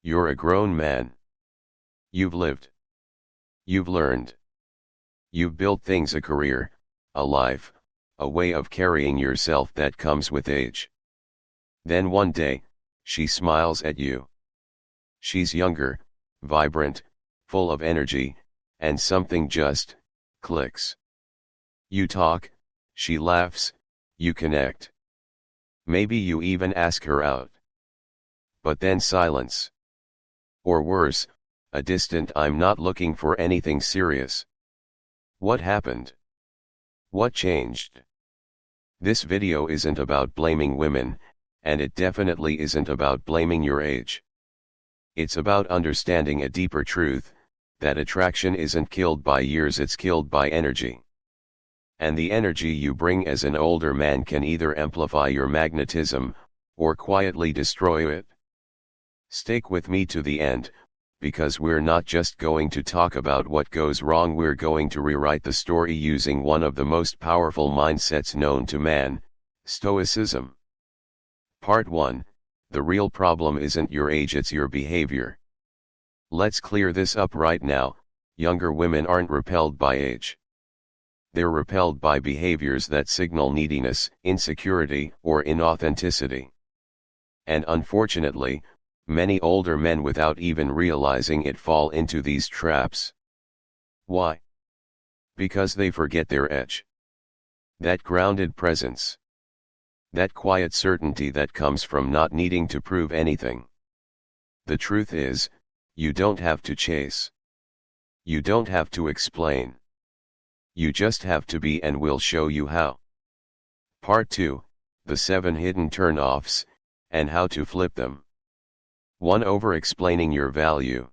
You're a grown man. You've lived. You've learned. You've built things, a career, a life, a way of carrying yourself that comes with age. Then one day, she smiles at you. She's younger, vibrant, full of energy, and something just clicks. You talk, she laughs, you connect. Maybe you even ask her out. But then silence. Or worse, a distant "I'm not looking for anything serious." What happened? What changed? This video isn't about blaming women, and it definitely isn't about blaming your age. It's about understanding a deeper truth, that attraction isn't killed by years, it's killed by energy. And the energy you bring as an older man can either amplify your magnetism, or quietly destroy it. Stick with me to the end, because we're not just going to talk about what goes wrong, we're going to rewrite the story using one of the most powerful mindsets known to man, Stoicism. Part 1, the real problem isn't your age, it's your behavior. Let's clear this up right now. Younger women aren't repelled by age. They're repelled by behaviors that signal neediness, insecurity, or inauthenticity. And unfortunately, many older men, without even realizing it, fall into these traps. Why? Because they forget their edge. That grounded presence. That quiet certainty that comes from not needing to prove anything. The truth is, you don't have to chase. You don't have to explain. You just have to be, and we'll show you how. Part 2, the 7 hidden turn-offs, and how to flip them. 1. Over-explaining your value.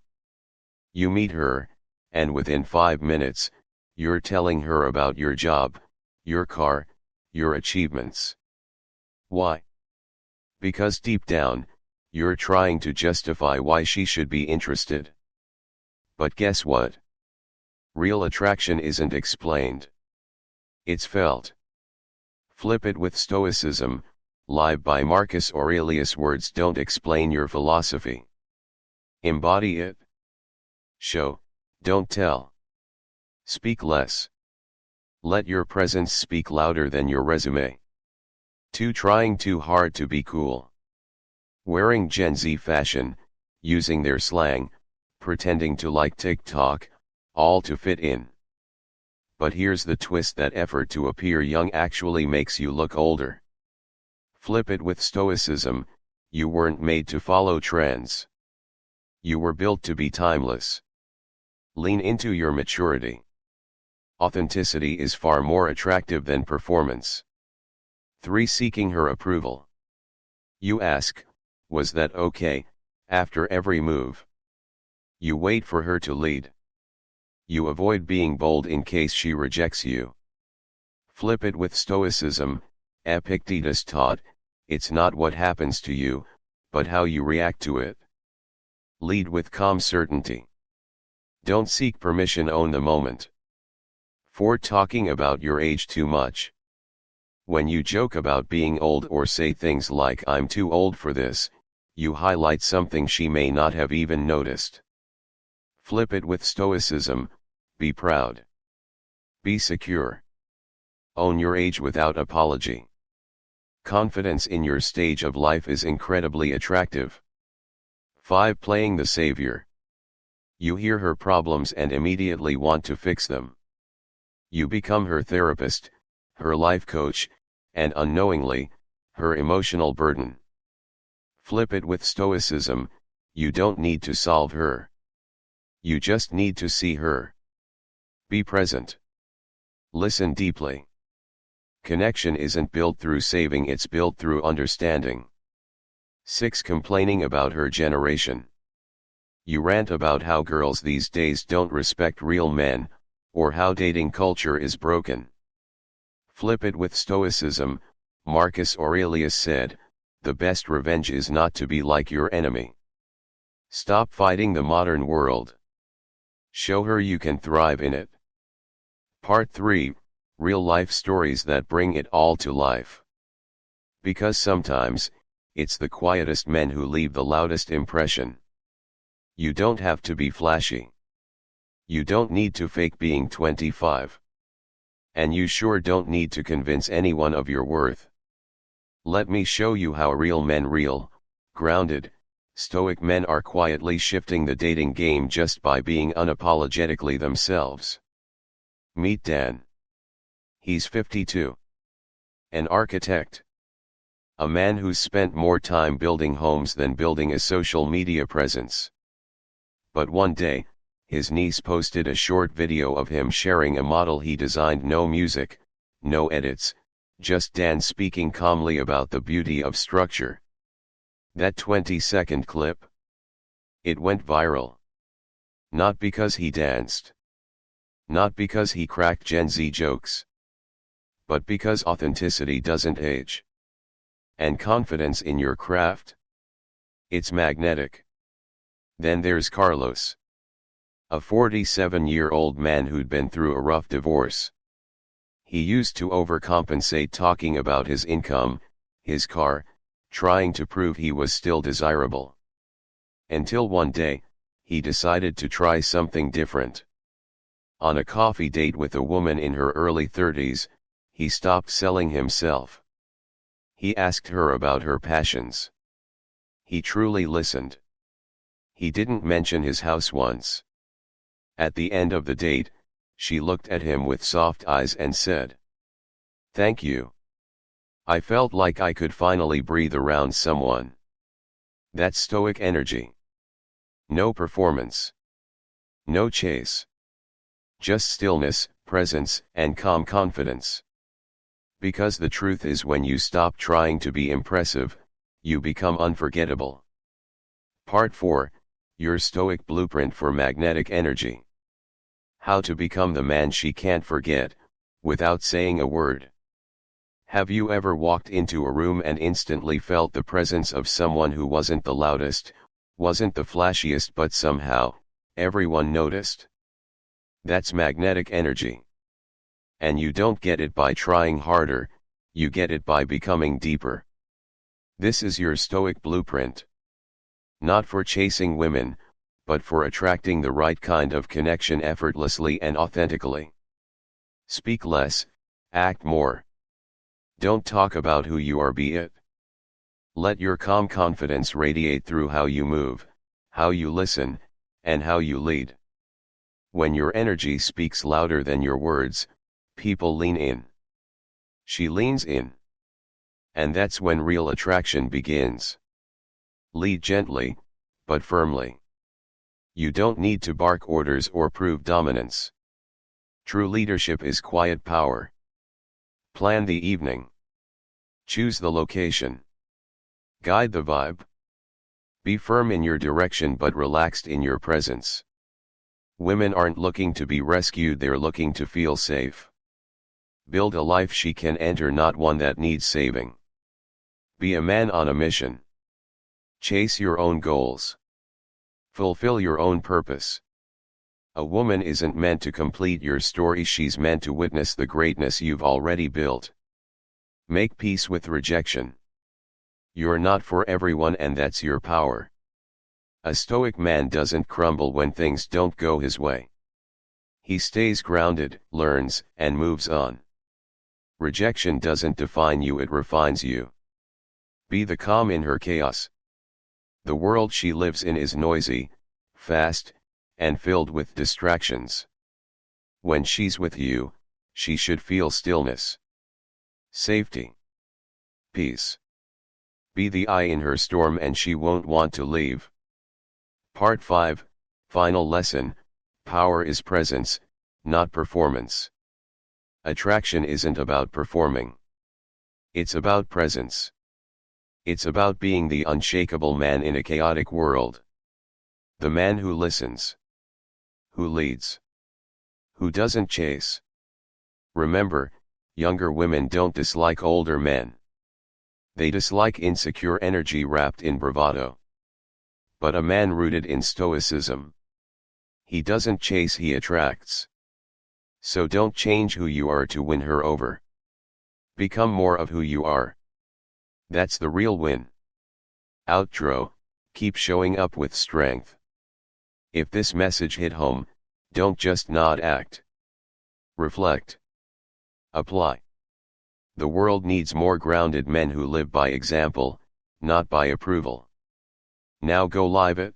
You meet her, and within 5 minutes, you're telling her about your job, your car, your achievements. Why? Because deep down, you're trying to justify why she should be interested. But guess what? Real attraction isn't explained. It's felt. Flip it with Stoicism, live by Marcus Aurelius. Words don't explain your philosophy. Embody it. Show, don't tell. Speak less. Let your presence speak louder than your resume. 2. Trying too hard to be cool. Wearing Gen Z fashion, using their slang, pretending to like TikTok, all to fit in. But here's the twist: that effort to appear young actually makes you look older. Flip it with Stoicism. You weren't made to follow trends. You were built to be timeless. Lean into your maturity. Authenticity is far more attractive than performance. 3. Seeking her approval. You ask, "Was that okay?" after every move. You wait for her to lead. You avoid being bold in case she rejects you. Flip it with Stoicism. Epictetus taught, it's not what happens to you, but how you react to it. Lead with calm certainty. Don't seek permission, own the moment. 4. Talking about your age too much. When you joke about being old or say things like "I'm too old for this," you highlight something she may not have even noticed. Flip it with Stoicism. Be proud. Be secure. Own your age without apology. Confidence in your stage of life is incredibly attractive. 5. Playing the savior. You hear her problems and immediately want to fix them. You become her therapist, her life coach, and unknowingly, her emotional burden. Flip it with Stoicism. You don't need to solve her. You just need to see her. Be present. Listen deeply. Connection isn't built through saving, it's built through understanding. 6. Complaining about her generation. You rant about how girls these days don't respect real men, or how dating culture is broken. Flip it with Stoicism. Marcus Aurelius said, "The best revenge is not to be like your enemy." Stop fighting the modern world. Show her you can thrive in it. Part 3, real life stories that bring it all to life. Because sometimes, it's the quietest men who leave the loudest impression. You don't have to be flashy. You don't need to fake being 25. And you sure don't need to convince anyone of your worth. Let me show you how real, grounded, stoic men are quietly shifting the dating game just by being unapologetically themselves. Meet Dan. He's 52. An architect. A man who's spent more time building homes than building a social media presence. But one day, his niece posted a short video of him sharing a model he designed. No music, no edits, just Dan speaking calmly about the beauty of structure. That 20-second clip? It went viral. Not because he danced. Not because he cracked Gen Z jokes. But because authenticity doesn't age. And confidence in your craft? It's magnetic. Then there's Carlos. A 47-year-old man who'd been through a rough divorce. He used to overcompensate talking about his income, his car, trying to prove he was still desirable. Until one day, he decided to try something different. On a coffee date with a woman in her early 30s, he stopped selling himself. He asked her about her passions. He truly listened. He didn't mention his house once. At the end of the date, she looked at him with soft eyes and said, "Thank you. I felt like I could finally breathe around someone." That's stoic energy. No performance. No chase. Just stillness, presence, and calm confidence. Because the truth is, when you stop trying to be impressive, you become unforgettable. Part 4, Your Stoic Blueprint for Magnetic Energy. How to become the man she can't forget, without saying a word. Have you ever walked into a room and instantly felt the presence of someone who wasn't the loudest, wasn't the flashiest, but somehow, everyone noticed? That's magnetic energy. And you don't get it by trying harder, you get it by becoming deeper. This is your stoic blueprint. Not for chasing women, but for attracting the right kind of connection effortlessly and authentically. Speak less, act more. Don't talk about who you are, be it. Let your calm confidence radiate through how you move, how you listen, and how you lead. When your energy speaks louder than your words, people lean in. She leans in. And that's when real attraction begins. Lead gently, but firmly. You don't need to bark orders or prove dominance. True leadership is quiet power. Plan the evening. Choose the location. Guide the vibe. Be firm in your direction but relaxed in your presence. Women aren't looking to be rescued, they're looking to feel safe. Build a life she can enter, not one that needs saving. Be a man on a mission. Chase your own goals. Fulfill your own purpose. A woman isn't meant to complete your story, she's meant to witness the greatness you've already built. Make peace with rejection. You're not for everyone, and that's your power. A stoic man doesn't crumble when things don't go his way. He stays grounded, learns, and moves on. Rejection doesn't define you, it refines you. Be the calm in her chaos. The world she lives in is noisy, fast, and filled with distractions. When she's with you, she should feel stillness, safety, peace. Be the eye in her storm and she won't want to leave. Part 5, Final Lesson, Power is presence, not performance. Attraction isn't about performing. It's about presence. It's about being the unshakable man in a chaotic world. The man who listens. Who leads. Who doesn't chase. Remember, younger women don't dislike older men. They dislike insecure energy wrapped in bravado. But a man rooted in stoicism. He doesn't chase, he attracts. So don't change who you are to win her over. Become more of who you are. That's the real win. Outro, keep showing up with strength. If this message hit home, don't just nod, act. Reflect. Apply. The world needs more grounded men who live by example, not by approval. Now go live it.